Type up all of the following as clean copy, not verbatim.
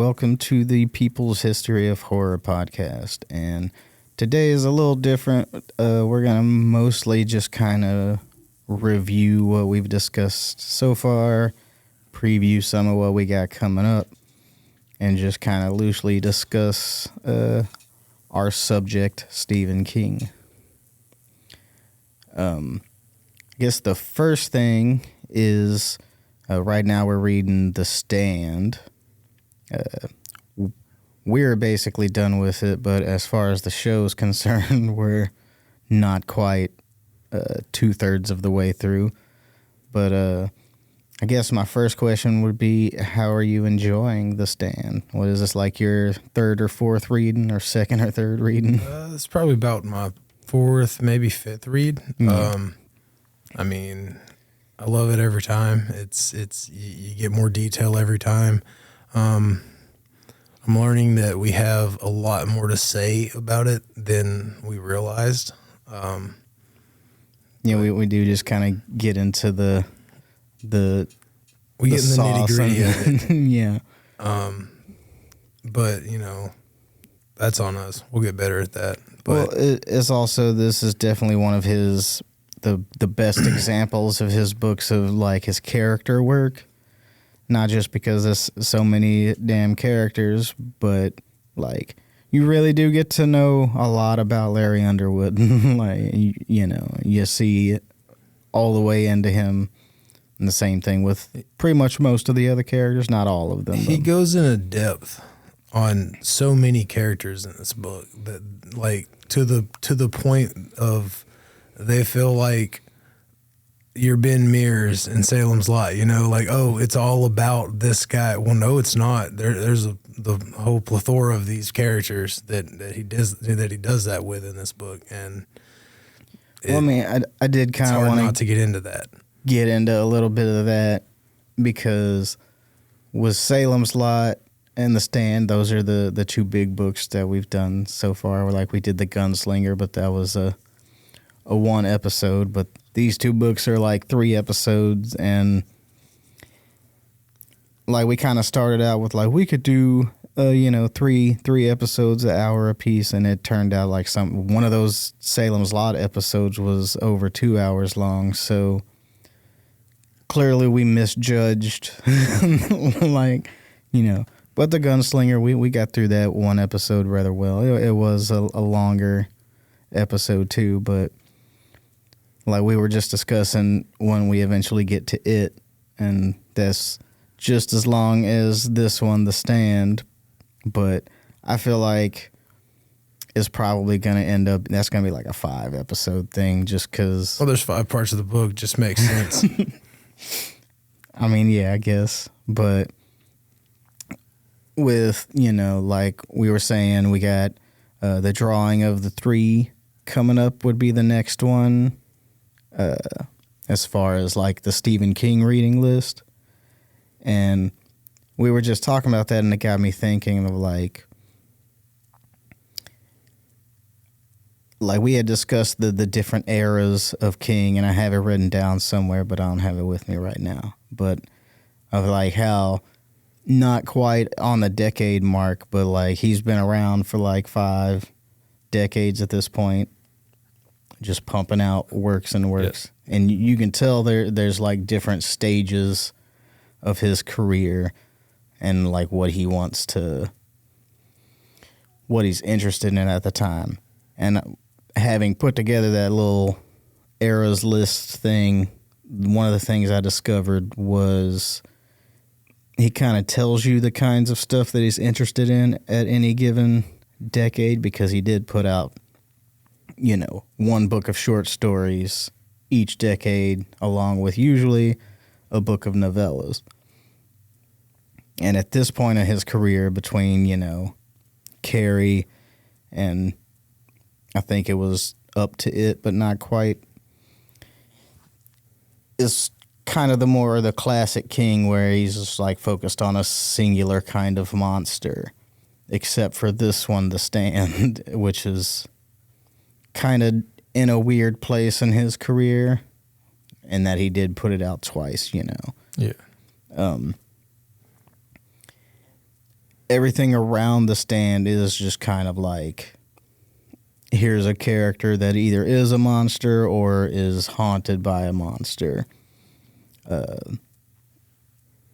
welcome to the People's History of Horror podcast. And today is a little different. We're going to mostly just kind of review what we've discussed so far, preview some of what we got coming up, and just kind of loosely discuss our subject, Stephen King. I guess the first thing is right now we're reading The Stand. We're basically done with it, but as far as the show is concerned, we're not quite 2/3 of the way through. But I guess my first question would be, how are you enjoying The Stand? What is this, like your third or fourth reading, or second or third reading? It's probably about my fourth, maybe fifth read. Mm. I mean, I love it every time. It's you get more detail every time. I'm learning that we have a lot more to say about it than we realized. Yeah, we do just kind of get into the we get in the nitty-gritty of it. Yeah. But, that's on us. We'll get better at that. But Well, it's also, this is definitely one of his, the best examples of his books of, like, his character work. Not just because there's so many damn characters, but, like, you really do get to know a lot about Larry Underwood. Like, you see it all the way into him. And the same thing with pretty much most of the other characters, not all of them. he but. goes into depth on so many characters in this book that, like, to the point of they feel like you're Ben Mears in Salem's Lot, like, oh, it's all about this guy. Well, no, it's not. There's the whole plethora of these characters that he does that with in this book, and I did kind of want not to get into that. Get into a little bit of that because with Salem's Lot and The Stand, those are the two big books that we've done so far. We did The Gunslinger, but that was a one episode, but these two books are like 3 episodes, and like we kind of started out with like we could do three episodes an hour a piece, and it turned out like one of those Salem's Lot episodes was over 2 hours long, so clearly we misjudged. But The Gunslinger, we got through that one episode rather well. It was a longer episode too, but like we were just discussing when we eventually get to it, and that's just as long as this one, The Stand, but I feel like it's probably going to end up, that's going to be like a 5-episode thing just because... Well, there's 5 parts of the book, just makes sense. I mean, yeah, I guess, but with, like we were saying, we got the drawing of the 3 coming up would be the next one. As far as like the Stephen King reading list, and we were just talking about that, and it got me thinking of like we had discussed the different eras of King, and I have it written down somewhere, but I don't have it with me right now. But of like how not quite on the decade mark, but like he's been around for like 5 decades at this point, just pumping out works and works. Yes. And you can tell there's like different stages of his career and like what he's interested in at the time. And having put together that little eras list thing, one of the things I discovered was he kind of tells you the kinds of stuff that he's interested in at any given decade, because he did put out one book of short stories each decade, along with usually a book of novellas. And at this point in his career, between, Carrie and I think it was Up to It, but not quite, is kind of the classic King, where he's just like focused on a singular kind of monster, except for this one, The Stand, which is kind of in a weird place in his career, and that he did put it out twice, Yeah. everything around the stand is just kind of like, here's a character that either is a monster or is haunted by a monster.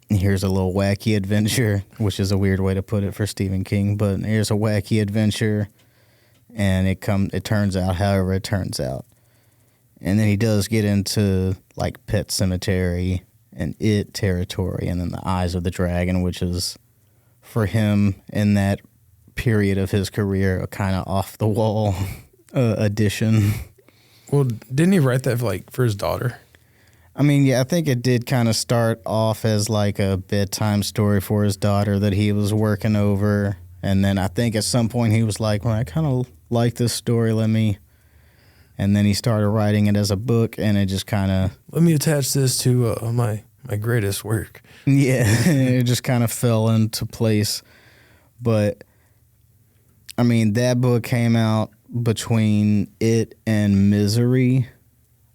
Here's a little wacky adventure, which is a weird way to put it for Stephen King, but here's a wacky adventure, and it turns out however it turns out. And then he does get into like Pet Sematary and It territory, and then The Eyes of the Dragon, which is for him in that period of his career a kind of off the wall addition. Well, didn't he write that for his daughter? I mean, yeah, I think it did kind of start off as like a bedtime story for his daughter that he was working over. And then I think at some point he was like, well, I kind of like this story, and then he started writing it as a book, and it just kind of... Let me attach this to my greatest work. Yeah, it just kind of fell into place. But, I mean, that book came out between it and Misery,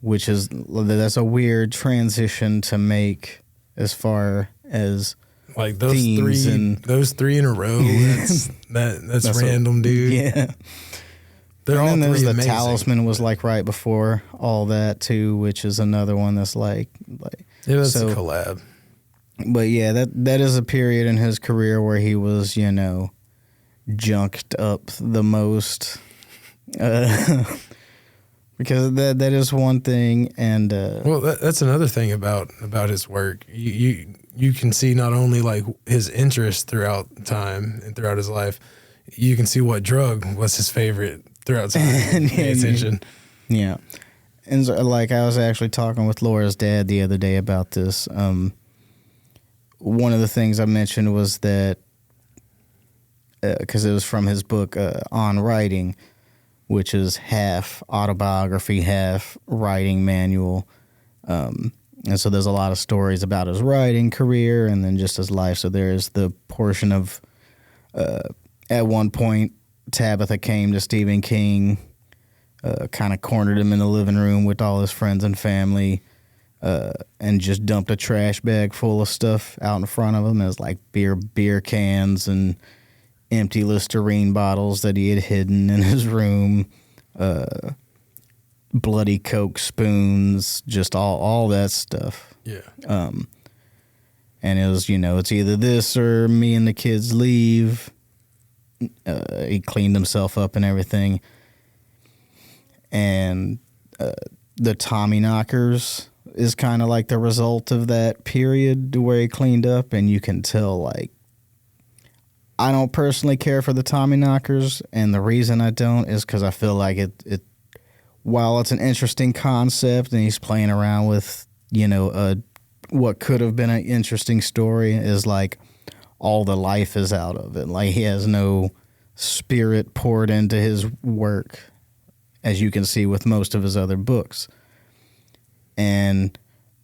which that's a weird transition to make as far as like those three in a row. That's random, dude. Yeah. They're and all then there's three the amazing. Talisman was like right before all that too, which is another one that's like yeah, that's a collab. But yeah, that is a period in his career where he was, junked up the most. Because that is one thing, and well, that's another thing about his work. You can see not only like his interest throughout time and throughout his life, you can see what drug was his favorite throughout time. Pay attention. Yeah, and so, like I was actually talking with Laura's dad the other day about this. One of the things I mentioned was that because it was from his book On Writing, which is half autobiography, half writing manual. And so there's a lot of stories about his writing career and then just his life. So there's the portion of, at one point, Tabitha came to Stephen King, kind of cornered him in the living room with all his friends and family, and just dumped a trash bag full of stuff out in front of him. It was like beer cans and empty Listerine bottles that he had hidden in his room, bloody Coke spoons, just all that stuff. Yeah. And it was, it's either this or me and the kids leave. He cleaned himself up and everything. And the Tommyknockers is kind of like the result of that period where he cleaned up, and you can tell, like, I don't personally care for the Tommyknockers, and the reason I don't is because I feel like it while it's an interesting concept and he's playing around with, what could have been an interesting story, is like all the life is out of it. Like he has no spirit poured into his work, as you can see with most of his other books. And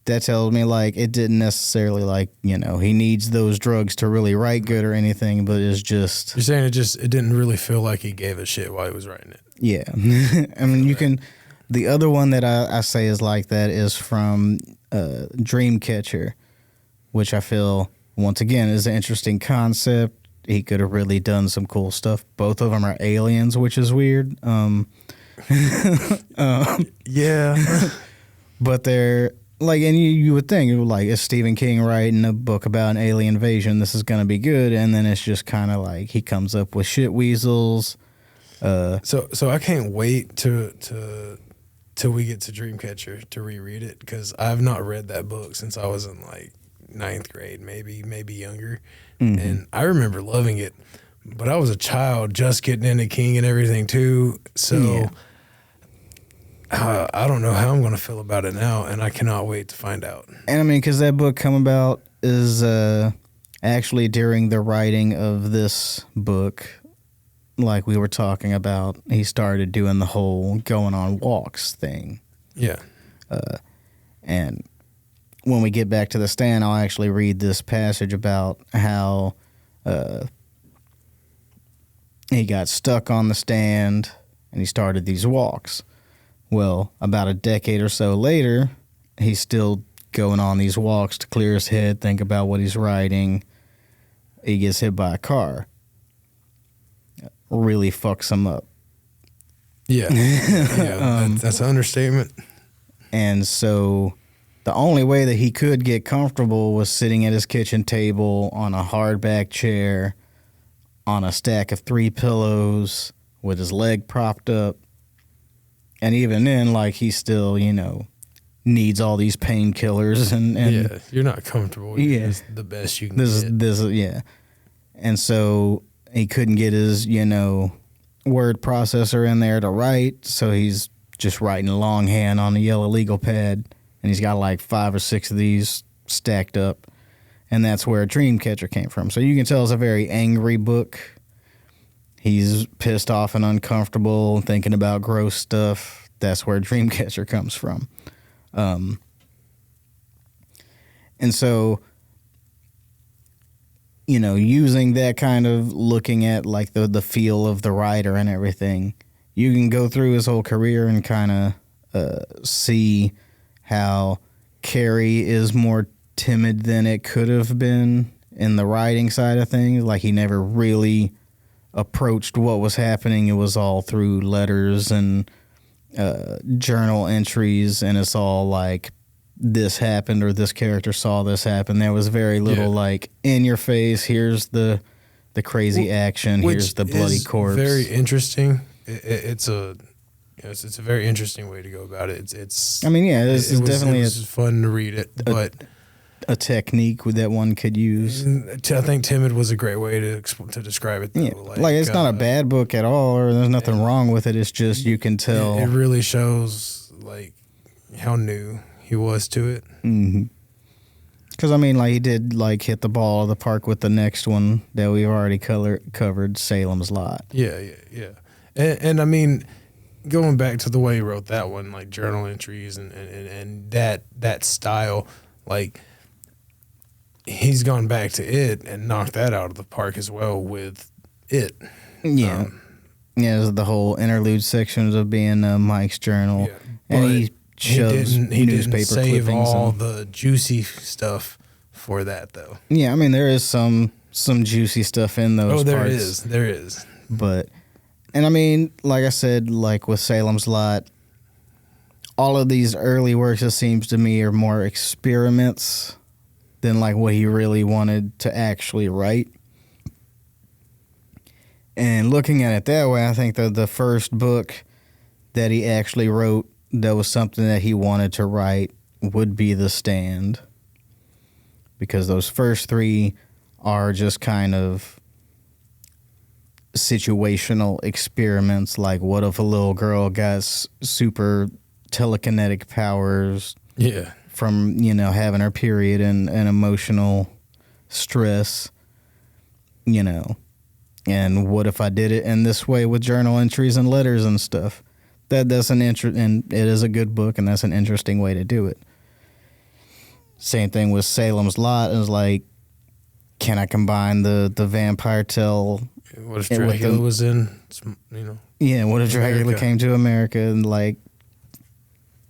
that tells me, like, it didn't necessarily, like, he needs those drugs to really write good or anything, but it's just... You're saying it didn't really feel like he gave a shit while he was writing it. Yeah. I mean, you can... The other one that I say is like that is from Dreamcatcher, which I feel, once again, is an interesting concept. He could have really done some cool stuff. Both of them are aliens, which is weird. Yeah. But they're... Like, and you would think, like, is Stephen King writing a book about an alien invasion? This is going to be good. And then it's just kind of like he comes up with shit weasels. So I can't wait till we get to Dreamcatcher to reread it, because I've not read that book since I was in like 9th grade, maybe younger. Mm-hmm. And I remember loving it, but I was a child just getting into King and everything too. So... Yeah. I don't know how I'm going to feel about it now, and I cannot wait to find out. And I mean, because that book come about is actually during the writing of this book, like we were talking about, he started doing the whole going on walks thing. Yeah. And when we get back to the stand, I'll actually read this passage about how he got stuck on the stand and he started these walks. Well, about a decade or so later, he's still going on these walks to clear his head, think about what he's writing. he gets hit by a car. Really fucks him up. Yeah, that's an understatement. And so the only way that he could get comfortable was sitting at his kitchen table on a hardback chair on a stack of 3 pillows with his leg propped up. And even then, like, he still, you know, needs all these painkillers and yeah, you're not comfortable. Yeah. It's the best you can get. This is yeah. And so he couldn't get his, you know, word processor in there to write, so he's just writing longhand on a yellow legal pad, and he's got like 5 or 6 of these stacked up, and that's where Dreamcatcher came from. So you can tell it's a very angry book. He's pissed off and uncomfortable, thinking about gross stuff. That's where Dreamcatcher comes from. And so, you know, using that kind of looking at like the feel of the writer and everything, you can go through his whole career and kind of see how Carrie is more timid than it could have been in the writing side of things. Like, he never really approached what was happening. It was all through letters and journal entries, and it's all like, this happened or this character saw this happen. There was very little like, in your face, here's the crazy action, here's the bloody corpse. Very interesting. It's a very interesting way to go about it. It's I mean, yeah, this is definitely it was fun to read it, but a technique that one could use. I think timid was a great way to describe it, though. Yeah. Like it's not a bad book at all, or there's nothing wrong with it. It's just you can tell. It really shows like how new he was to it. Mm-hmm. Because, I mean, like, he did, like, hit the ball of the park with the next one that we've already covered, Salem's Lot. Yeah. And I mean, going back to the way he wrote that one, like, journal entries and that style, like, he's gone back to it and knocked that out of the park as well with it. Yeah. There's the whole interlude sections of being Mike's journal. Yeah, and he shows he newspaper didn't save clippings. all the juicy stuff for that, though. Yeah, I mean, there is some juicy stuff in those parts. There is. But, and I mean, like I said, like with Salem's Lot, all of these early works, it seems to me, are more experiments than like what he really wanted to actually write. And looking at it that way, I think that the first book that he actually wrote that was something that he wanted to write would be The Stand. Because those first 3 are just kind of situational experiments. Like, what if a little girl got super telekinetic powers from, you know, having her period and emotional stress, you know? And what if I did it in this way with journal entries and letters and stuff? That's an and it is a good book, and that's an interesting way to do it. Same thing with Salem's Lot. Is like, can I combine the vampire tale? What if Dracula was in, you know? Yeah, what if Dracula came to America and like,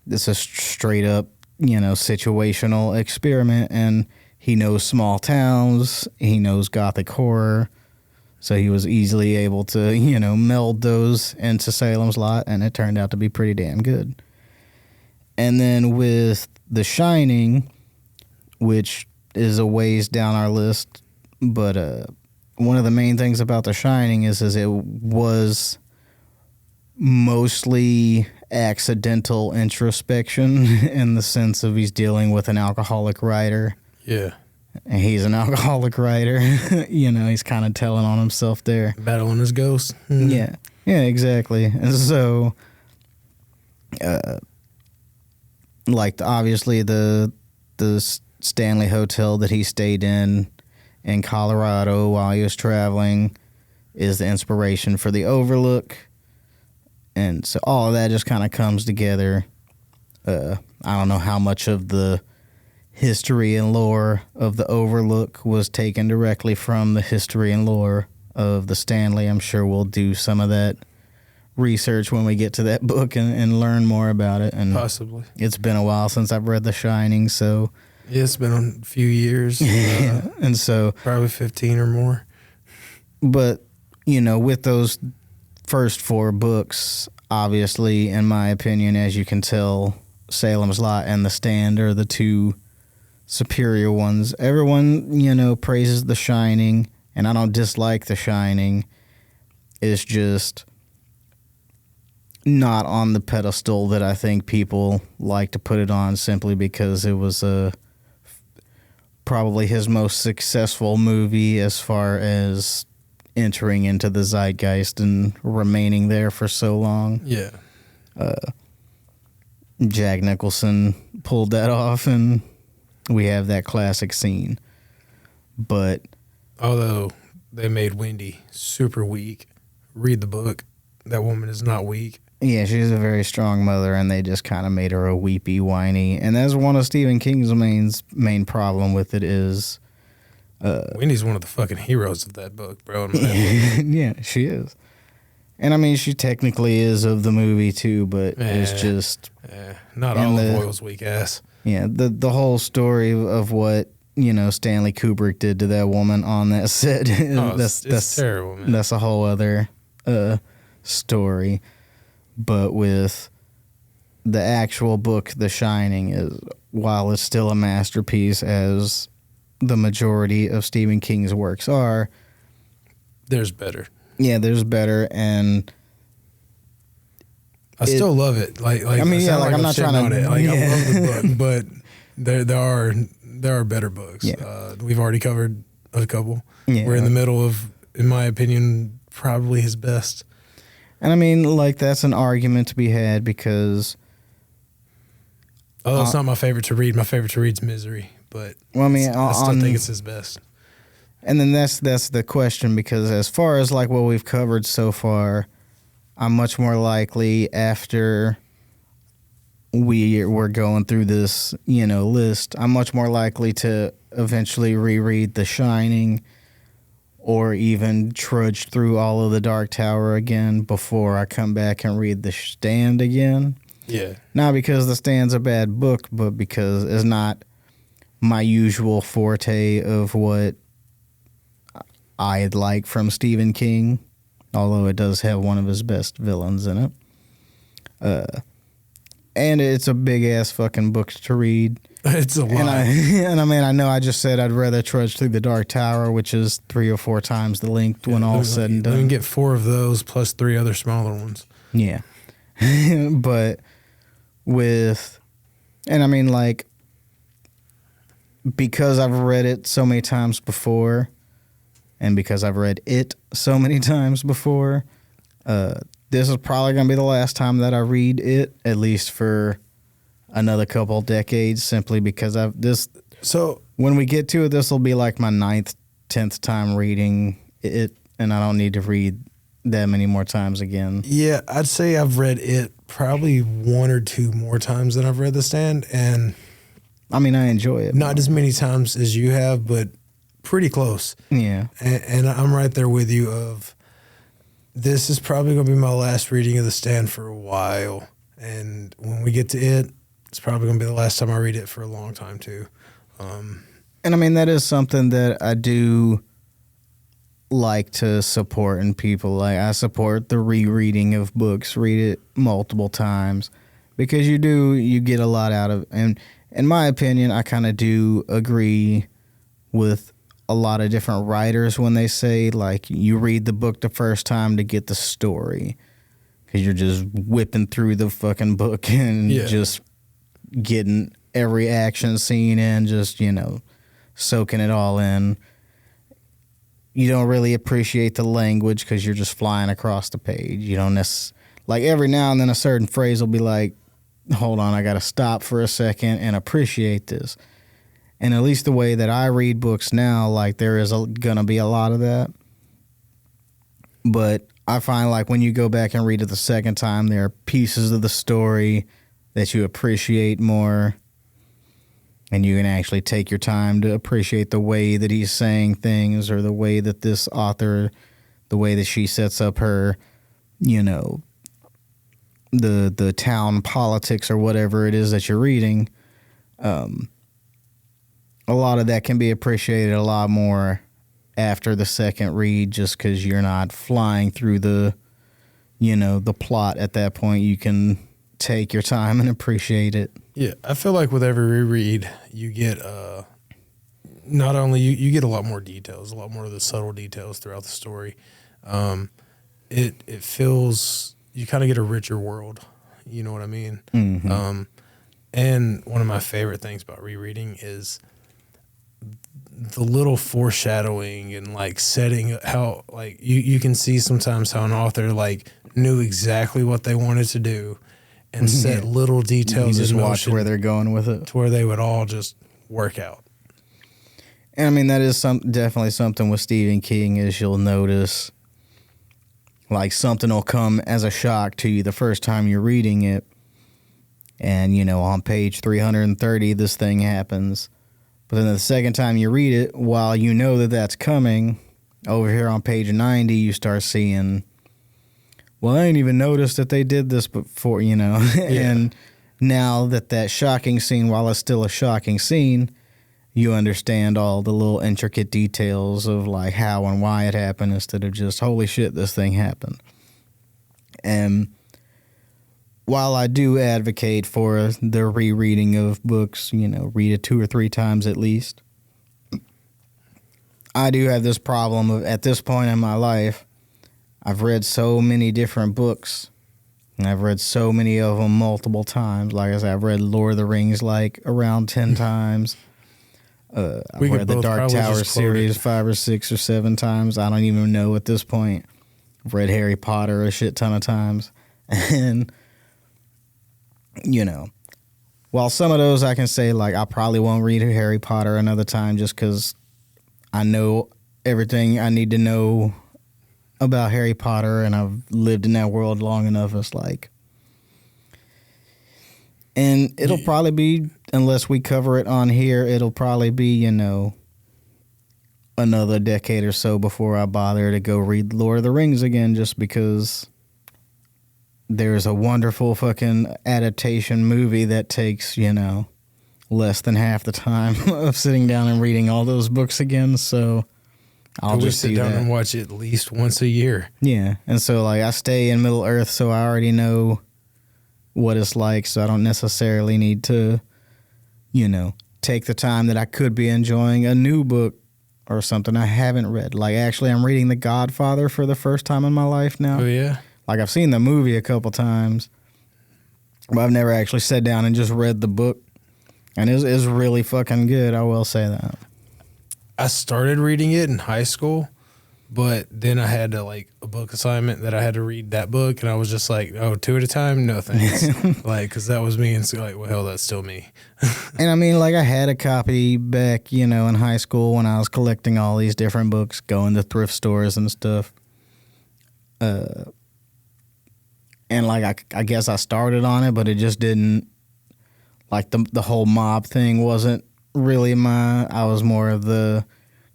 it's a straight up, you know, situational experiment, and he knows small towns, he knows gothic horror. So he was easily able to, you know, meld those into Salem's Lot, and it turned out to be pretty damn good. And then with The Shining, which is a ways down our list, but one of the main things about The Shining is it was mostly accidental introspection in the sense of he's dealing with an alcoholic writer. Yeah. And he's an alcoholic writer. You know, he's kind of telling on himself there. Battling his ghost. Yeah, exactly. And so, like, obviously the Stanley Hotel that he stayed in Colorado while he was traveling is the inspiration for the Overlook. And so all of that just kind of comes together. I don't know how much of the history and lore of the Overlook was taken directly from the history and lore of the Stanley. I'm sure we'll do some of that research when we get to that book and learn more about it. And possibly. It's been a while since I've read The Shining, so Yeah, it's been a few years. And so Probably 15 or more. but with those first 4 books, obviously, in my opinion, as you can tell, Salem's Lot and The Stand are the 2 superior ones. Everyone, praises The Shining, and I don't dislike The Shining. It's just not on the pedestal that I think people like to put it on, simply because it was probably his most successful movie as far as entering into the zeitgeist and remaining there for so long. Yeah. Jack Nicholson pulled that off, and we have that classic scene. But Although they made Wendy super weak. Read the book. That woman is not weak. yeah, she's a very strong mother, and they just kind of made her a weepy, whiny. And that's one of Stephen King's main problem with it is... Wendy's one of the fucking heroes of that book, bro. In my opinion. Yeah, she is. And I mean, she technically is of the movie too, but it's just... Not And Olive Oil's weak ass. Yeah, the whole story of what, Stanley Kubrick did to that woman on that set, It's terrible, man. that's a whole other story. But with the actual book, The Shining, while it's still a masterpiece, as the majority of Stephen King's works are, There's better. yeah, there's better. And I still love it. Like I mean, yeah, sound like I'm not shitting trying to- on it. Like yeah. I love the book, but there are better books. Yeah. We've already covered a couple. Yeah. We're in the middle of, in my opinion, probably his best. And I mean, like, that's an argument to be had because... Although it's not my favorite to read. My favorite to read is Misery, but Well, I mean, I still think it's his best. And then that's the question, because as far as like what we've covered so far, I'm much more likely after we're going through this, list, I'm much more likely to eventually reread The Shining or even trudge through all of The Dark Tower again before I come back and read The Stand again. Yeah. Not because The Stand's a bad book, but because it's not my usual forte of what I'd like from Stephen King, although it does have one of his best villains in it. And it's a big-ass fucking book to read. It's a lot. And I know I just said I'd rather trudge through The Dark Tower, which is 3 or 4 times the length when all's said and We can done. get 4 of those plus 3 other smaller ones. Yeah. But because I've read it so many times before, and because I've read it so many times before, this is probably going to be the last time that I read it, at least for another couple decades, simply because So when we get to it, this will be like my 9th, 10th time reading it, and I don't need to read that many more times again. yeah, I'd say I've read it probably 1 or 2 more times than I've read The Stand, and I mean, I enjoy it. not as many times as you have, but pretty close. Yeah. And I'm right there with you of this is probably going to be my last reading of The Stand for a while. And when we get to it, it's probably going to be the last time I read it for a long time too. And I mean, that is something that I do like to support in people. Like, I support the rereading of books, read it multiple times, because you get a lot out of it. And in my opinion, I kind of do agree with a lot of different writers when they say, like, you read the book the first time to get the story, because you're just whipping through the fucking book and just getting every action scene in, just, soaking it all in. You don't really appreciate the language because you're just flying across the page. You don't like, every now and then a certain phrase will be like, hold on, I got to stop for a second and appreciate this. And at least the way that I read books now, like, there is going to be a lot of that. But I find, like, when you go back and read it the second time, there are pieces of the story that you appreciate more. And you can actually take your time to appreciate the way that he's saying things, or the way that this author, the way that she sets up her, the town politics or whatever it is that you're reading. a lot of that can be appreciated a lot more after the second read, just because you're not flying through the plot at that point. You can take your time and appreciate it. Yeah, I feel like with every reread, you get not only you get a lot more details, a lot more of the subtle details throughout the story. It feels, you kind of get a richer world. You know what I mean? Mm-hmm. And one of my favorite things about rereading is the little foreshadowing and like setting how, like, you can see sometimes how an author like knew exactly what they wanted to do and set little details you just in watch motion where they're going with it, to where they would all just work out. And I mean, that is definitely something with Stephen King, is you'll notice like something will come as a shock to you the first time you're reading it. And, on page 330, this thing happens. But then the second time you read it, while you know that that's coming, over here on page 90, you start seeing, well, I didn't even notice that they did this before, Yeah. And now that shocking scene, while it's still a shocking scene, you understand all the little intricate details of like how and why it happened, instead of just, holy shit, this thing happened. And while I do advocate for the rereading of books, read it 2 or 3 times at least, I do have this problem of, at this point in my life, I've read so many different books, and I've read so many of them multiple times. Like I said, I've read Lord of the Rings like around 10 times. I've read the Dark Tower series 5 or 6 or 7 times. I don't even know at this point. I've read Harry Potter a shit ton of times. And while some of those I can say, like, I probably won't read Harry Potter another time just because I know everything I need to know about Harry Potter, and I've lived in that world long enough. It's like, and it'll probably be, unless we cover it on here, it'll probably be, another decade or so before I bother to go read Lord of the Rings again, just because there's a wonderful fucking adaptation movie that takes, less than half the time of sitting down and reading all those books again. So I'll just sit down and watch it at least once a year. Yeah. And so like I stay in Middle Earth, so I already know what it's like. So I don't necessarily need to, take the time that I could be enjoying a new book or something I haven't read. Like, actually, I'm reading The Godfather for the first time in my life now. Oh, yeah? Like, I've seen the movie a couple times, but I've never actually sat down and just read the book. And it's really fucking good, I will say that. I started reading it in high school, but then I had a book assignment that I had to read that book, and I was just like, oh, 2 at a time? No, thanks. Because that was me, and so well, hell, that's still me. And I mean, I had a copy back, in high school when I was collecting all these different books, going to thrift stores and stuff. And I guess I started on it, but it just didn't, the whole mob thing wasn't really I was more of the,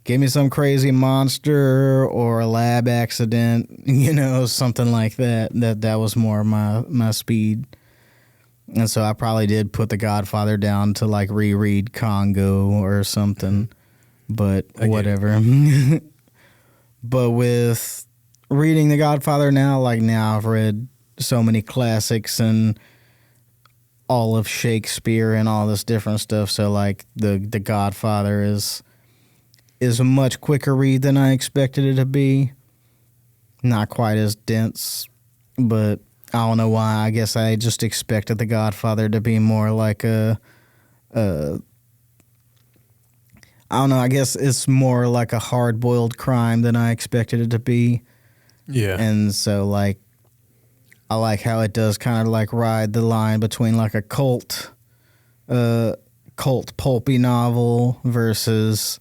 give me some crazy monster or a lab accident, something like that. That was more my speed. And so I probably did put The Godfather down to reread Congo or something, but whatever. But with reading The Godfather now, now I've read so many classics and all of Shakespeare and all this different stuff. So the Godfather is a much quicker read than I expected it to be. Not quite as dense, but I don't know why. I guess I just expected The Godfather to be more like I don't know. I guess it's more like a hard-boiled crime than I expected it to be. Yeah. And so I like how it does kind of ride the line between a cult pulpy novel versus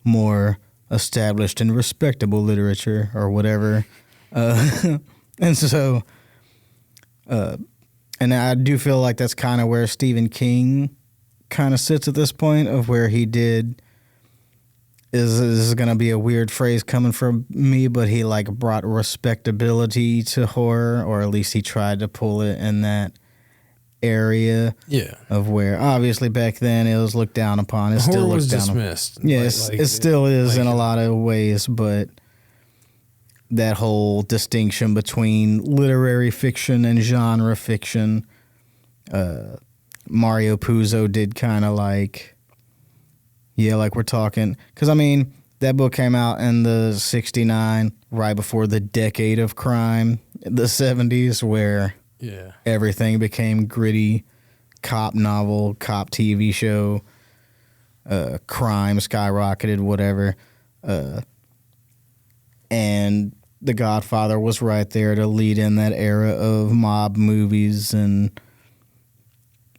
more established and respectable literature or whatever. And so, and I do feel like that's kind of where Stephen King kind of sits at this point, of where he did, this is going to be a weird phrase coming from me, but he brought respectability to horror, or at least he tried to pull it, in that area Yeah. of where obviously back then it was looked down upon. It still Horror was looked down dismissed. upon. Yes, it still is in a lot of ways, but that whole distinction between literary fiction and genre fiction, Mario Puzo did kind of like, like we're talking, because I mean, that book came out in the 69, right before the decade of crime, the 70s, where everything became gritty, cop novel, cop TV show, crime skyrocketed, whatever. And The Godfather was right there to lead in that era of mob movies and,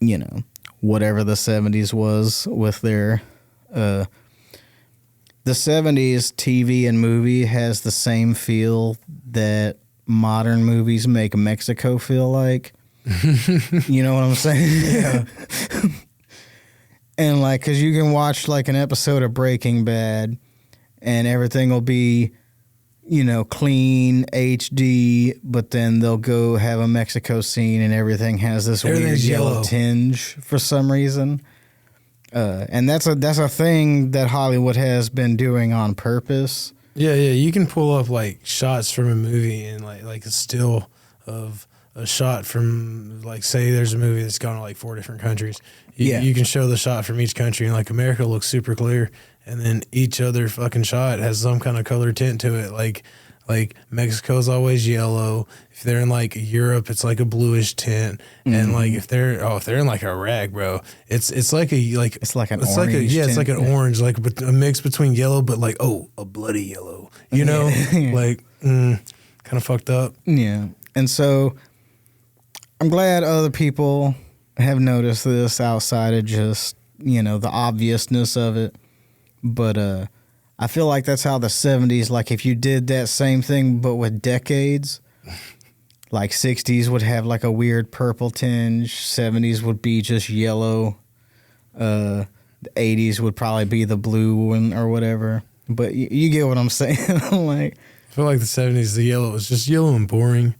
you know, whatever the 70s was with their... the 70s TV and movie has the same feel that modern movies make Mexico feel like. You know what I'm saying? Yeah. And like, because you can watch like an episode of Breaking Bad and everything will be, you know, clean, HD, but then they'll go have a Mexico scene and everything has this weird yellow tinge for some reason. And that's a thing that Hollywood has been doing on purpose. Yeah. You can pull up like shots from a movie and like a still of a shot from, like, say there's a movie that's gone to like 4 different countries. You can show the shot from each country, and like America looks super clear, and then each other fucking shot has some kind of color tint to it. Like Mexico's always yellow. If they're in like Europe, it's like a bluish tint, and like if they're in like Iraq, bro, it's like an orange. It's like an orange, like a mix between yellow, but like a bloody yellow. You know, like kind of fucked up. Yeah, and so I'm glad other people have noticed this outside of just, you know, the obviousness of it. But I feel like that's how the 70s, like if you did that same thing but with decades, like 60s would have like a weird purple tinge, 70s would be just yellow, the 80s would probably be the blue one or whatever. But you get what I'm saying. Like, I feel like the 70s, the yellow was just yellow and boring.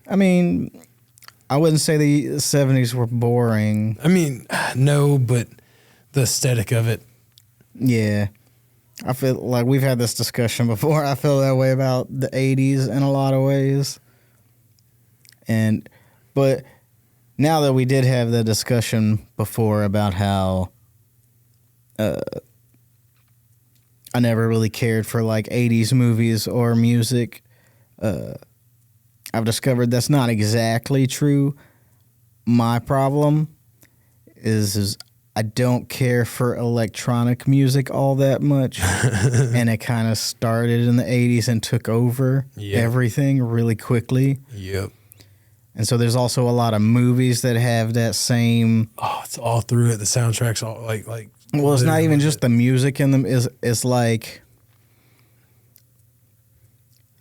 I mean, I wouldn't say the 70s were boring. I mean, no, but the aesthetic of it. Yeah. I feel like we've had this discussion before. I feel that way about the 80s in a lot of ways. But now that we did have the discussion before about how I never really cared for like 80s movies or music, I've discovered that's not exactly true. My problem is I don't care for electronic music all that much. And it kind of started in the 80s and took over everything really quickly. Yep. And so there's also a lot of movies that have that same... Oh, it's all through it. The soundtrack's all like... Well, it's not even just the music in them. It's like...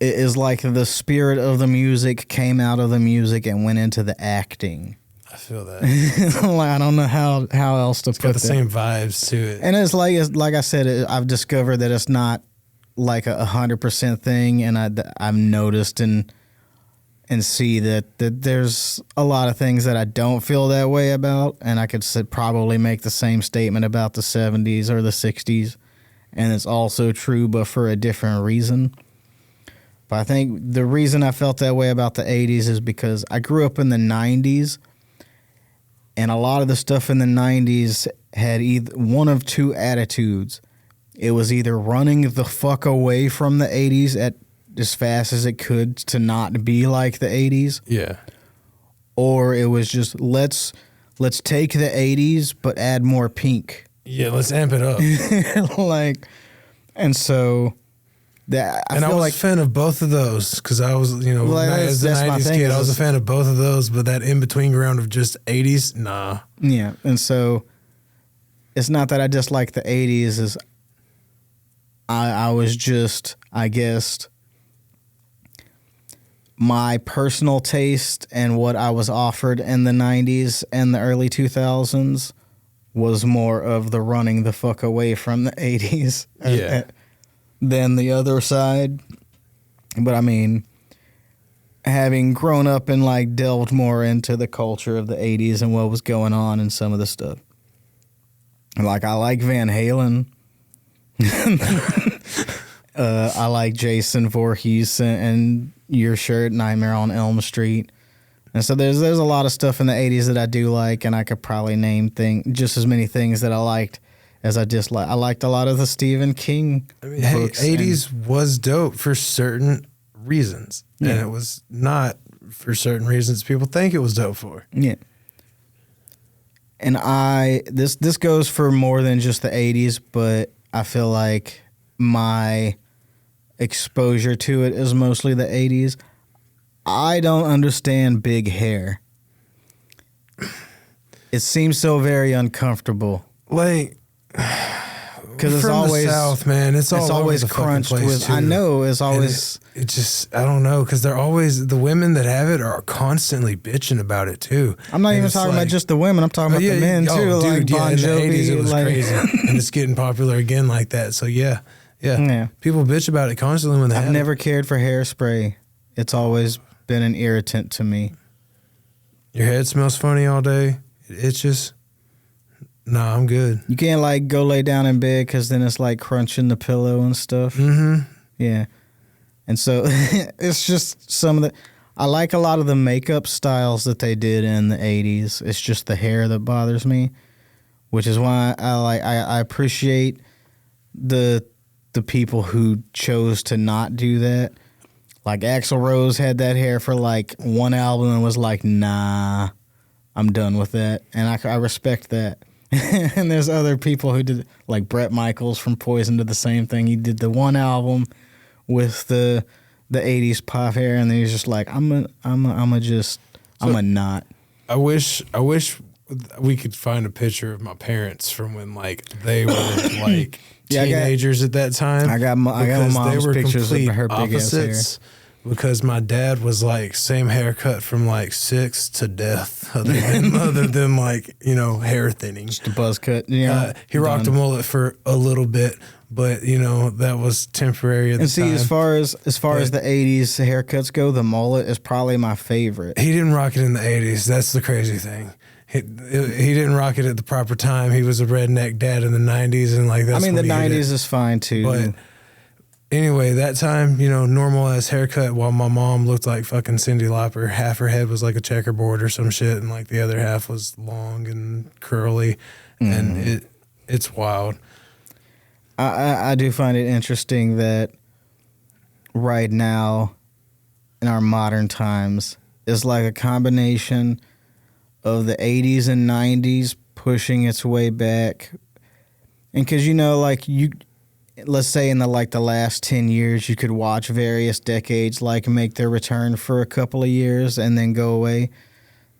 It is like the spirit of the music came out of the music and went into the acting. I feel that. I don't know how else to put it. It's got the same vibes to it. And it's like I said, I've discovered that it's not like 100% thing, and I've noticed and see that there's a lot of things that I don't feel that way about, and I could probably make the same statement about the 70s or the 60s, and it's also true, but for a different reason. But I think the reason I felt that way about the 80s is because I grew up in the 90s, and a lot of the stuff in the 90s had either one of two attitudes. It was either running the fuck away from the 80s as fast as it could to not be like the 80s. Yeah. Or it was just let's take the 80s but add more pink. Yeah, let's amp it up. And so that I was a fan of both of those because I was, as a 90s kid, I was a fan of both of those, but that in-between ground of just 80s, nah. Yeah, and so it's not that I dislike the 80s, is I was just, I guess, my personal taste and what I was offered in the 90s and the early 2000s was more of the running the fuck away from the 80s. Yeah. Than the other side. But I mean, having grown up and like delved more into the culture of the 80s and what was going on and some of the stuff. Like, I like Van Halen. I like Jason Voorhees and Your Shirt, Nightmare on Elm Street. And so there's a lot of stuff in the 80s that I do like, and I could probably name just as many things that I liked as I dislike. I liked a lot of the Stephen King books. 80s was dope for certain reasons. Yeah. And it was not for certain reasons people think it was dope for. Yeah. And this goes for more than just the 80s, but I feel like my exposure to it is mostly the 80s. I don't understand big hair. It seems so very uncomfortable. Like, because it's from always the South, man. It's all always over the fucking crunched place, with. too. I know it's always. It just, I don't know, because they're always, the women that have it are constantly bitching about it too. I'm not And even it's talking like- about just the women. I'm talking about the men too. Oh, like dude, Bon in the Jovi. 80s it was like, crazy, and it's getting popular again like that. So yeah. People bitch about it constantly when they I've have never it. cared for hairspray. It's always been an irritant to me. Your head smells funny all day. It itches. Nah, I'm good. You can't like go lay down in bed because then it's like crunching the pillow and stuff. Mm-hmm. Yeah. And so it's just some of the. I like a lot of the makeup styles that they did in the 80s. It's just the hair that bothers me, which is why I appreciate the people who chose to not do that. Like Axl Rose had that hair for like one album and was like, nah, I'm done with that. And I respect that. And there's other people who did, like Bret Michaels from Poison did the same thing. He did the one album with the 80s pop hair, and then he's just like, I'm a not. I wish we could find a picture of my parents from when like they were like Yeah, I got- teenagers at that time. I got my because mom's they were pictures of complete her big ass hair. opposites. Because my dad was like same haircut from like 6 to death, other than like, you know, hair thinning. The buzz cut. Yeah. He rocked a mullet for a little bit, but you know that was temporary at the And see, time. as far as the 80s haircuts go, the mullet is probably my favorite. He didn't rock it in the 80s. That's the crazy thing. He didn't rock it at the proper time. He was a redneck dad in the 90s, and like that's. I mean, the when he hit 90s it. is fine too. But anyway, that time, you know, normal ass haircut. While my mom looked like fucking Cyndi Lauper, half her head was like a checkerboard or some shit, and like the other half was long and curly, and it's wild. I do find it interesting that right now, in our modern times, is like a combination of the 80s and 90s pushing its way back. And because, you know, like let's say in the last 10 years, you could watch various decades like make their return for a couple of years and then go away.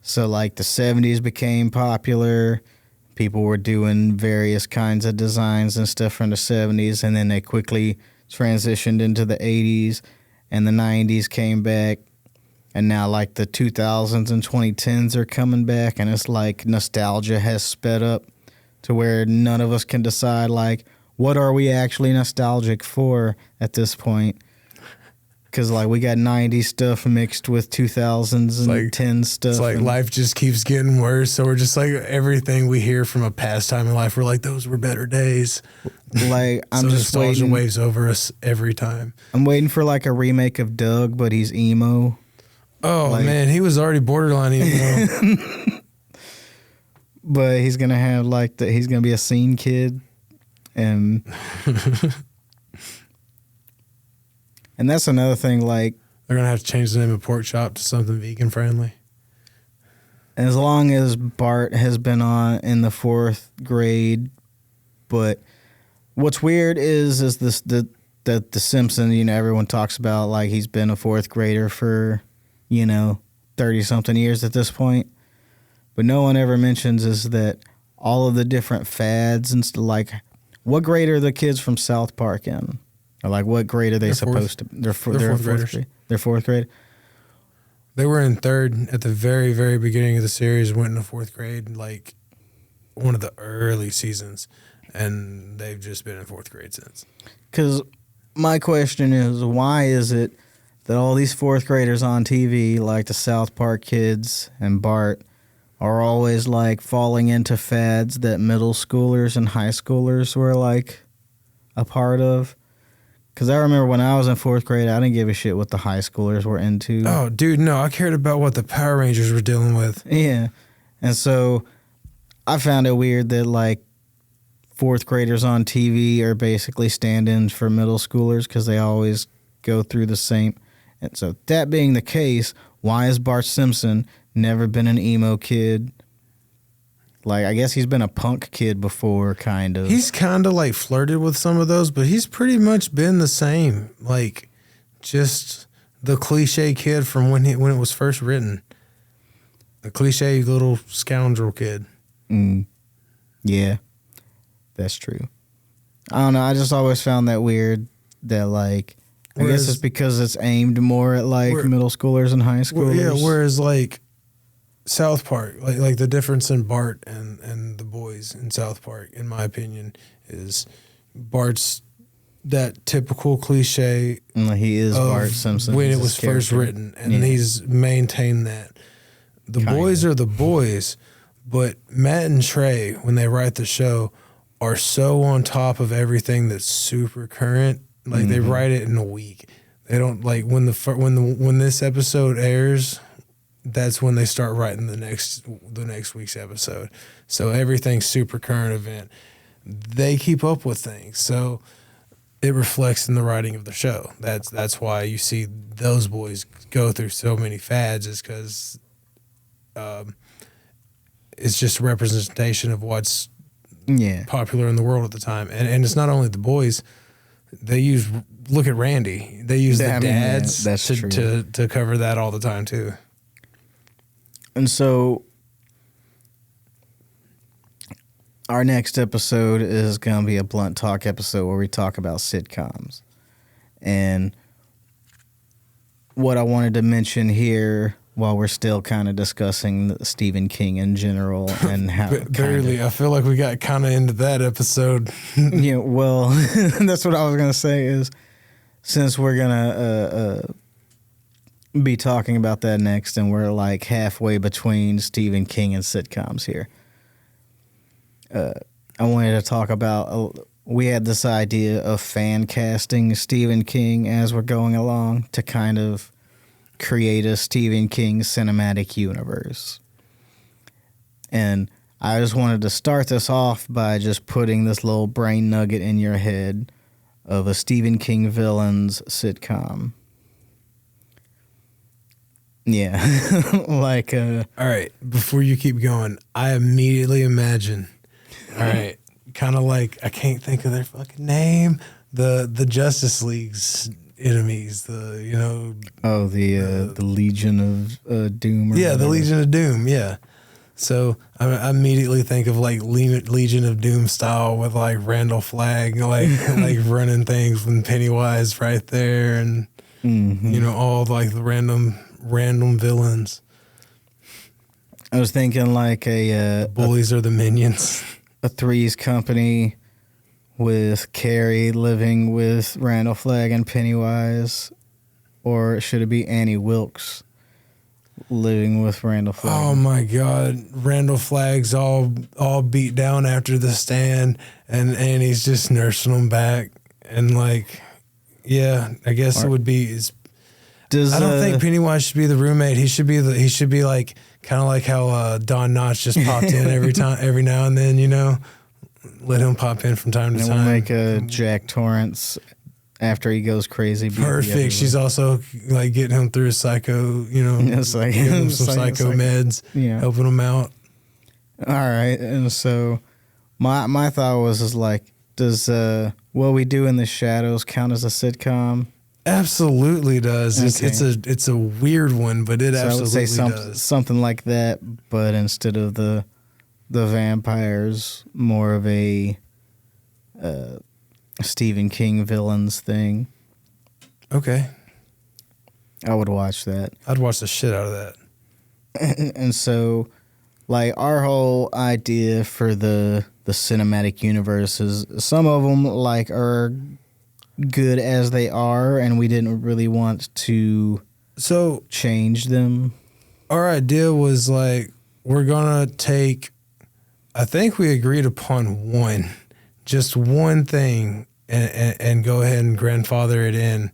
So like the 70s became popular. People were doing various kinds of designs and stuff from the 70s, and then they quickly transitioned into the 80s, and the 90s came back, and now like the 2000s and 2010s are coming back, and it's like nostalgia has sped up to where none of us can decide like what are we actually nostalgic for at this point. Because like we got 90s stuff mixed with 2000s and 10s stuff. It's like and- life just keeps getting worse. So we're just like everything we hear from a past time in life, we're like, those were better days. like I'm So just nostalgia waiting. waves over us every time. I'm waiting for like a remake of Doug, but he's emo. Oh Like- man, he was already borderline emo. But he's gonna have like he's gonna be a scene kid, and and that's another thing. Like They're gonna have to change the name of Pork Chop to something vegan friendly. as long as Bart has been on in the 4th grade, but what's weird is this that the Simpsons. You know, everyone talks about like he's been a 4th grader for 30 something years at this point. But no one ever mentions is that all of the different fads and like, what grade are the kids from South Park in? Or like, what grade are they They're supposed to? They're fourth graders. grade. They're 4th grade. They were in 3rd at the very, very beginning of the series, went into 4th grade, like one of the early seasons, and they've just been in 4th grade since. Because my question is, why is it that all these fourth graders on TV, like the South Park kids and Bart, are always like falling into fads that middle schoolers and high schoolers were like a part of. Because I remember when I was in fourth grade, I didn't give a shit what the high schoolers were into. Oh, dude, no, I cared about what the Power Rangers were dealing with. Yeah. And so I found it weird that like fourth graders on TV are basically stand-ins for middle schoolers because they always go through the same. And so that being the case, why has Bart Simpson never been an emo kid? Like, I guess he's been a punk kid before, kind of. He's kind of like flirted with some of those, but he's pretty much been the same. Like, just the cliche kid from when it was first written. The cliche little scoundrel kid. Yeah, that's true. I don't know. I just always found that weird that, like, I guess it's because it's aimed more at, like, middle schoolers and high schoolers. Yeah, whereas, like, South Park, like the difference in Bart and the boys in South Park, in my opinion, is Bart's that typical cliche. He is Bart Simpson when it was first written, and he's maintained that. The boys are the boys, but Matt and Trey, when they write the show, are so on top of everything that's super current. Like they write it in a week. They don't like when this episode airs. That's when they start writing the next week's episode. So everything's super current event. They keep up with things. So it reflects in the writing of the show. That's why you see those boys go through so many fads, is because it's just a representation of what's popular in the world at the time. And it's not only the boys. They look at Randy. They use the dads to cover that all the time too. And so our next episode is going to be a Blunt Talk episode where we talk about sitcoms. And what I wanted to mention here, while we're still kind of discussing Stephen King in general and how... Barely. I feel like we got kind of into that episode. Yeah, well, that's what I was going to say is, since we're going to... be talking about that next, and we're like halfway between Stephen King and sitcoms here. I wanted to talk about, we had this idea of fan casting Stephen King as we're going along to kind of create a Stephen King cinematic universe. And I just wanted to start this off by just putting this little brain nugget in your head of a Stephen King villains sitcom. Yeah. Like all right, before you keep going, I immediately imagine, all right, kind of like, I can't think of their fucking name, the Justice League's enemies, the Legion of Doom. Or the Legion of Doom, yeah. So I immediately think of like Legion of Doom style with like Randall Flagg like like running things with Pennywise right there, and all like the random villains. I was thinking like bullies are the minions. A Three's Company with Carrie living with Randall Flagg and Pennywise, or should it be Annie Wilkes living with Randall Flagg? Oh my God, Randall Flagg's all beat down after the stand, and Annie's just nursing him back, and like, yeah, I guess it would be. I don't think Pennywise should be the roommate. He should be like kind of like how Don Knotts just popped in every now and then. Let him pop in from time to time. We'll make a Jack Torrance after he goes crazy. Perfect. She's also like getting him through his psycho. Giving him some psycho meds, helping him out. All right, and so my thought was like, does What We Do in the Shadows count as a sitcom? Absolutely does. Okay. It's a weird one, but it absolutely does. Something like that, but instead of the vampires, more of a Stephen King villains thing. Okay. I would watch that. I'd watch the shit out of that. And so, like, our whole idea for the cinematic universe is some of them, like, are good as they are, and we didn't really want to So change them. our idea was like, we're gonna take, I think we agreed upon just one thing, and go ahead and grandfather it in,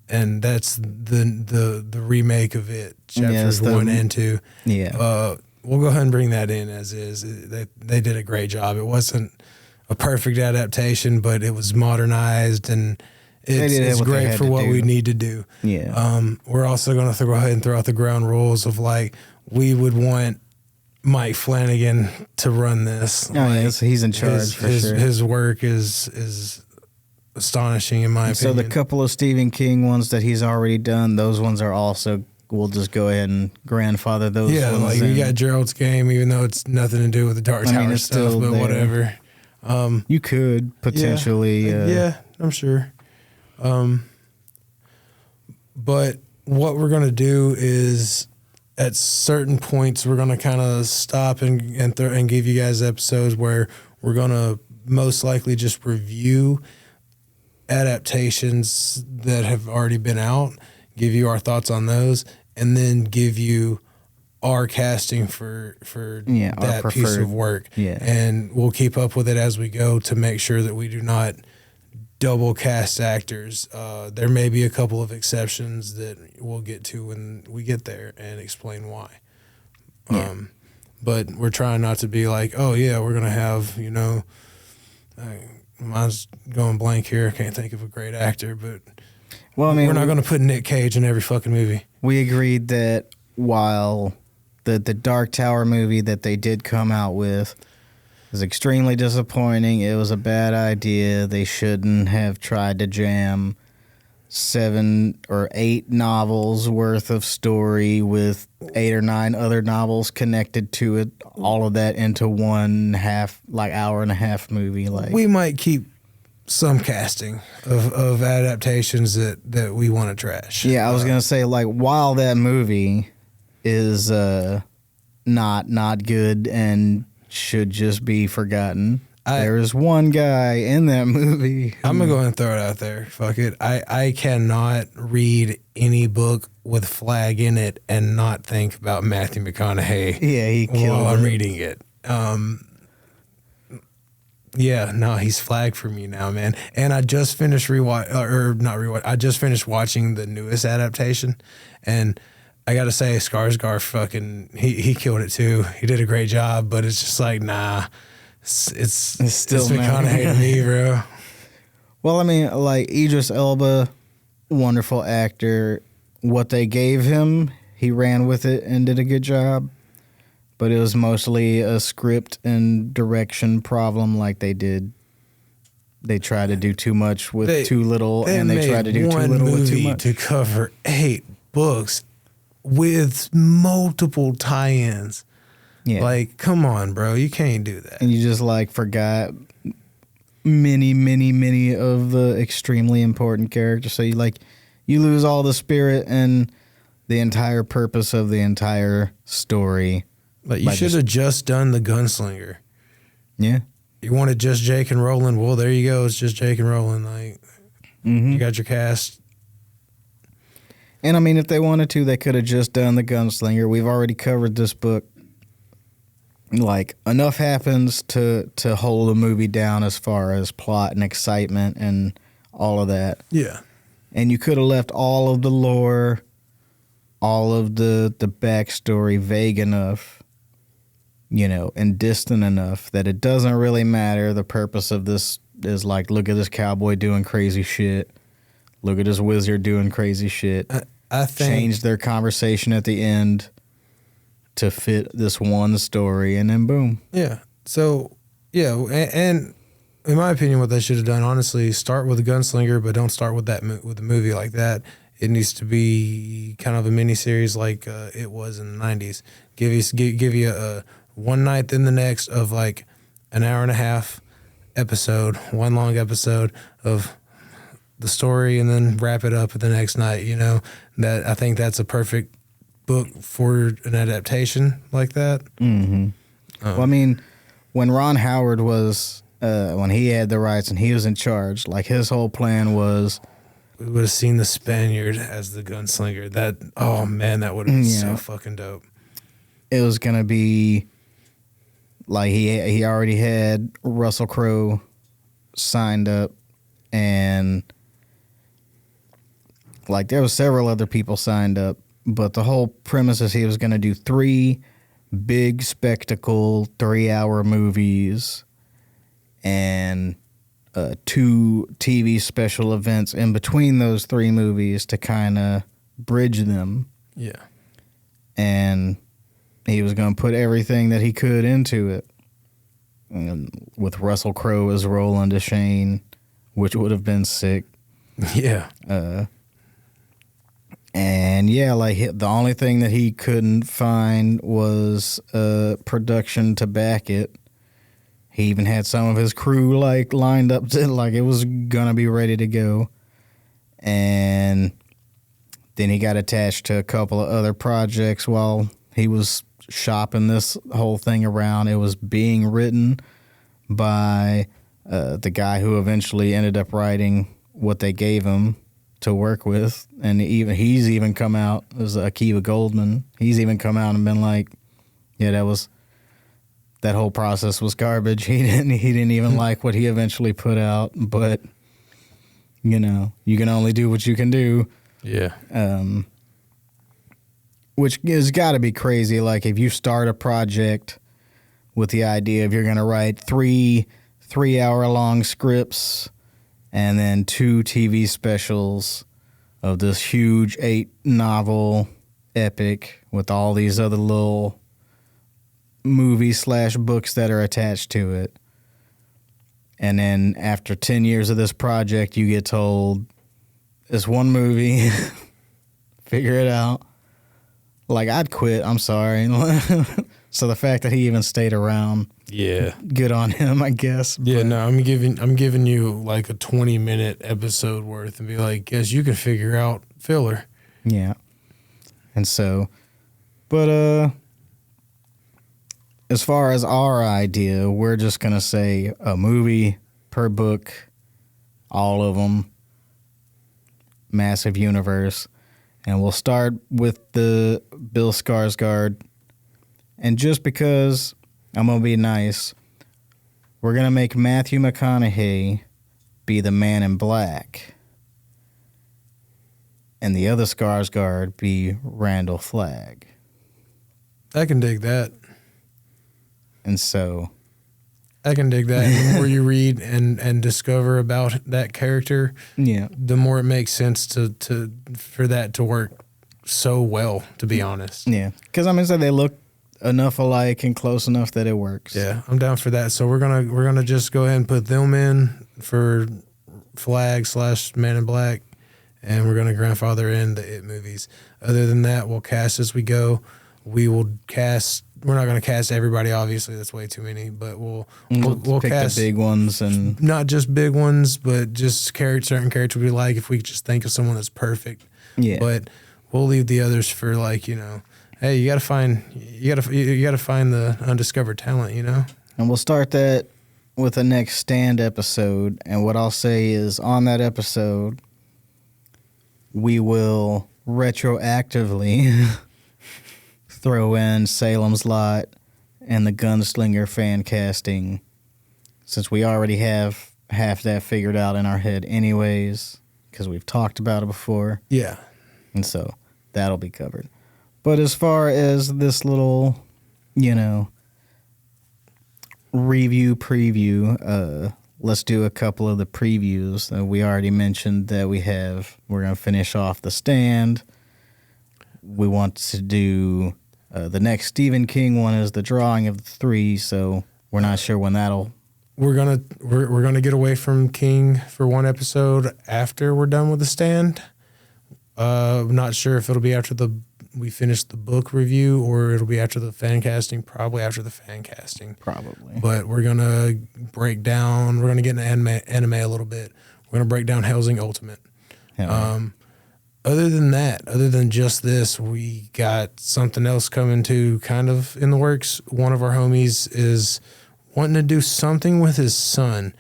and that's the remake of it, chapters 1 and 2. Yeah. We'll go ahead and bring that in as is. They did a great job. It wasn't a perfect adaptation, but it was modernized, and it's what they great had for to what do. we need to do. Yeah. We're also going to go ahead and throw out the ground rules of like, we would want Mike Flanagan to run this. Oh, yeah, so he's in charge for sure. His work is astonishing in my So opinion. the couple of Stephen King ones that he's already done, those ones are also, we'll just go ahead and grandfather those yeah, ones like you in. got Gerald's Game, even though it's nothing to do with the Dark I mean, Tower it's stuff, still but there. whatever. You could potentially. Yeah, I'm sure. But what we're going to do is at certain points, we're going to kind of stop and give you guys episodes where we're going to most likely just review adaptations that have already been out, give you our thoughts on those, and then give you our casting for our that piece preferred- of work. yeah. And we'll keep up with it as we go to make sure that we do not double cast actors. There may be a couple of exceptions that we'll get to when we get there and explain why. Yeah. But we're trying not to be like, oh yeah, we're gonna have, mine's going blank here. I can't think of a great actor, but Well, I mean, we're not gonna put Nick Cage in every fucking movie. we agreed that while the Dark Tower movie that they did come out with was extremely disappointing, it was a bad idea. They shouldn't have tried to jam 7 or 8 novels worth of story with 8 or 9 other novels connected to it, all of that into one hour and a half movie. Like, We might keep some casting of adaptations that we want to trash. yeah, I was gonna say, like, while that movie is not good and should just be forgotten, there is one guy in that movie. I'm gonna go ahead and throw it out there. Fuck it. I cannot read any book with Flag in it and not think about Matthew McConaughey Yeah, he killed while I'm it. reading it. Yeah, no, he's Flag for me now, man. And I just finished I just finished watching the newest adaptation, and I gotta say, Skarsgård fucking he killed it too. He did a great job, but it's just like, nah, it's still not- McConaughey to me, bro. Well, I mean, like, Idris Elba, wonderful actor. What they gave him, he ran with it and did a good job. But it was mostly a script and direction problem. Like, they tried to do too much with too little, and they tried to do too one little with too movie much. to cover 8 books with multiple tie-ins. Yeah. Like, come on, bro, you can't do that. And you just, like, forgot many of the extremely important characters. So you lose all the spirit and the entire purpose of the entire story. Like, you by should have just done the Gunslinger. Yeah. You wanted just Jake and Roland. Well, there you go. It's just Jake and Roland. Like, you got your cast. And I mean, if they wanted to, they could have just done the Gunslinger. We've already covered this book. Like, enough happens to hold a movie down as far as plot and excitement and all of that. Yeah. And you could have left all of the lore, all of the backstory vague enough, and distant enough that it doesn't really matter. The purpose of this is like, look at this cowboy doing crazy shit. Look at this wizard doing crazy shit. I think Change their conversation at the end to fit this one story, and then boom. Yeah. So, yeah, and in my opinion, what they should have done, honestly, start with the Gunslinger, but don't start with with a movie like that. It needs to be kind of a mini series like it was in the 90s. Give you a one night, then the next of like an hour and a half episode, one long episode of the story, and then wrap it up at the next night. That I think that's a perfect book for an adaptation like that. Well, I mean, when Ron Howard was when he had the rights and he was in charge, like his whole plan was, we would have seen the Spaniard as the gunslinger. That, oh man, that would have been so fucking dope. It was gonna be like he already had Russell Crowe signed up, and like there was several other people signed up, but the whole premise is he was gonna do 3 big spectacle 3-hour movies and 2 TV special events in between those 3 movies to kind of bridge them. Yeah. And he was going to put everything that he could into it. And with Russell Crowe as Roland Deschain, which would have been sick. Yeah. And yeah, like the only thing that he couldn't find was production to back it. He even had some of his crew like lined up to like it was gonna be ready to go. And then he got attached to a couple of other projects while he was shopping this whole thing around. It was being written by the guy who eventually ended up writing what they gave him to work with, and he's even come out as Akiva Goldman. He's even come out and been like, "Yeah, that whole process was garbage. He didn't even like what he eventually put out, but you know, you can only do what you can do." Yeah. Which has got to be crazy. Like if you start a project with the idea of you're going to write 3-hour long scripts and then 2 TV specials of this huge 8-novel epic with all these other little movies/books that are attached to it. And then after 10 years of this project, you get told, it's 1 movie, figure it out. Like, I'd quit, I'm sorry. So the fact that he even stayed around, yeah, good on him, I guess. Yeah, no, I'm giving you like a 20-minute episode worth and be like, guess you can figure out filler. Yeah. And so, but as far as our idea, we're just going to say a movie per book, all of them, massive universe. And we'll start with the Bill Skarsgård. And just because I'm going to be nice, we're going to make Matthew McConaughey be the Man in Black. And the other Skarsgård be Randall Flagg. I can dig that. And so I can dig that. The more you read and discover about that character, yeah, the more it makes sense for that to work so well, to be honest. Yeah. Because I mean, so they look enough alike and close enough that it works. Yeah, I'm down for that. So we're gonna just go ahead and put them in for Flagg/Man in Black, and we're gonna grandfather in the It movies. Other than that, we'll cast as we go. We will cast. We're not going to cast everybody, obviously. That's way too many. But we'll pick cast the big ones, and not just big ones, but just certain characters we like. If we just think of someone that's perfect, yeah. But we'll leave the others for hey, you got to find the undiscovered talent, And we'll start that with the next Stand episode. And what I'll say is, on that episode, we will retroactively throw in Salem's Lot and the Gunslinger fan casting, since we already have half that figured out in our head anyways, because we've talked about it before. Yeah. And so that'll be covered. But as far as this little, review preview, let's do a couple of the previews. We already mentioned that we're going to finish off The Stand. We want to do the next Stephen King one is The Drawing of the Three, so we're not sure when that'll. We're gonna get away from King for one episode after we're done with The Stand. I'm not sure if it'll be after we finish the book review or it'll be after the fan casting. Probably after the fan casting. Probably. But we're gonna break down. We're gonna get into anime a little bit. We're gonna break down Hellsing Ultimate. Yeah. Other than just this, we got something else coming to kind of in the works. One of our homies is wanting to do something with his son.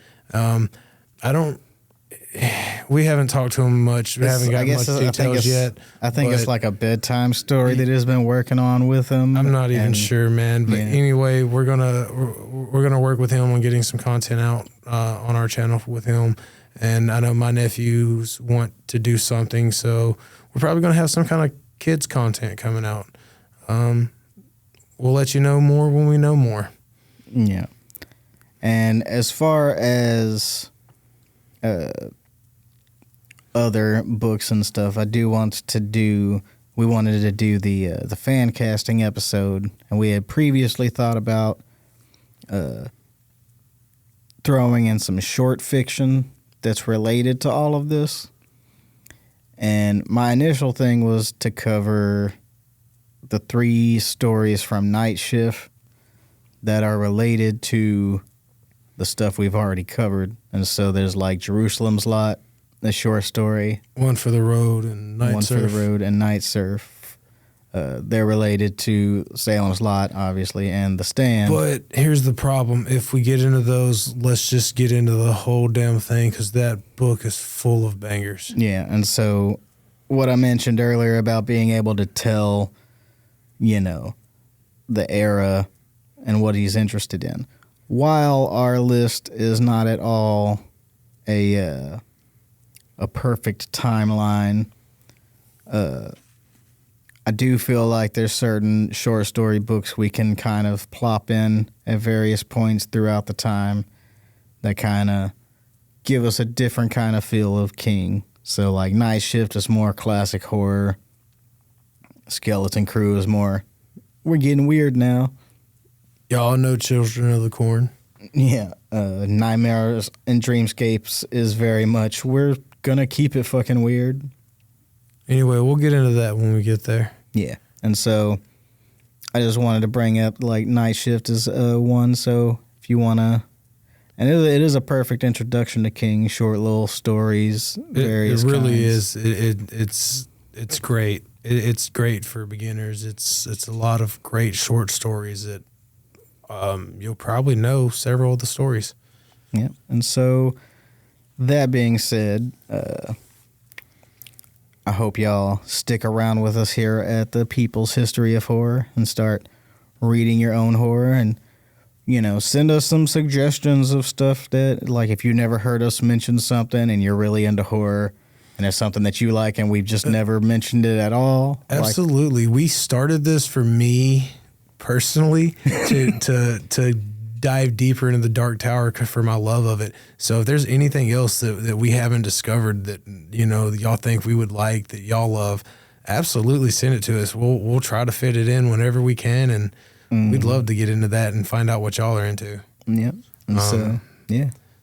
We haven't talked to him much. We haven't got much details yet. I think it's like a bedtime story that he's been working on with him. I'm not even sure, man. But anyway, we're gonna work with him on getting some content out on our channel with him. And I know my nephews want to do something, so we're probably gonna have some kind of kids content coming out. We'll let you know more when we know more. Yeah. And as far as other books and stuff, we wanted to do the fan casting episode, and we had previously thought about throwing in some short fiction that's related to all of this. And my initial thing was to cover the 3 stories from Night Shift that are related to the stuff we've already covered. And so there's like Jerusalem's Lot, the short story. One for the Road and Night Surf. One for the Road and Night Surf. They're related to Salem's Lot, obviously, and The Stand. But here's the problem. If we get into those, let's just get into the whole damn thing, because that book is full of bangers. Yeah, and so what I mentioned earlier about being able to tell, the era and what he's interested in. While our list is not at all a perfect timeline, I do feel like there's certain short story books we can kind of plop in at various points throughout the time that kind of give us a different kind of feel of King. So like Night Shift is more classic horror. Skeleton Crew is more, we're getting weird now. Y'all know Children of the Corn. Yeah. Nightmares and Dreamscapes is very much, we're going to keep it fucking weird. Anyway, we'll get into that when we get there. Yeah. And so I just wanted to bring up like Night Shift is one. So if you want to, and it is a perfect introduction to King, short little stories, various It really kinds. is. It's great. It's great for beginners. It's a lot of great short stories that you'll probably know several of the stories. Yeah. And so that being said, I hope y'all stick around with us here at the People's History of Horror and start reading your own horror, and send us some suggestions of stuff that, like, if you never heard us mention something and you're really into horror and it's something that you like and we've just never mentioned it at all. Absolutely. We started this for me personally to dive deeper into the Dark Tower for my love of it. So if there's anything else that we haven't discovered that y'all think we would like, that y'all love, absolutely send it to us. We'll try to fit it in whenever we can, and we'd love to get into that and find out what y'all are into. Yep. And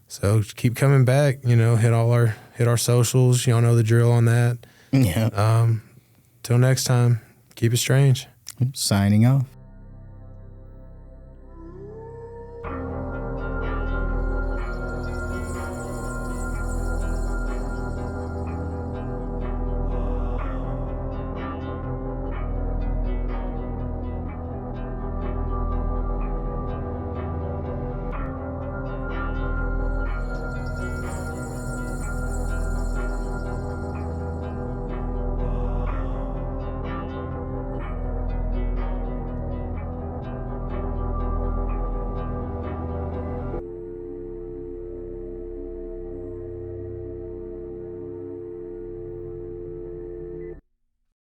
so keep coming back. Hit our socials. Y'all know the drill on that. Yeah. Till next time, keep it strange. Signing off.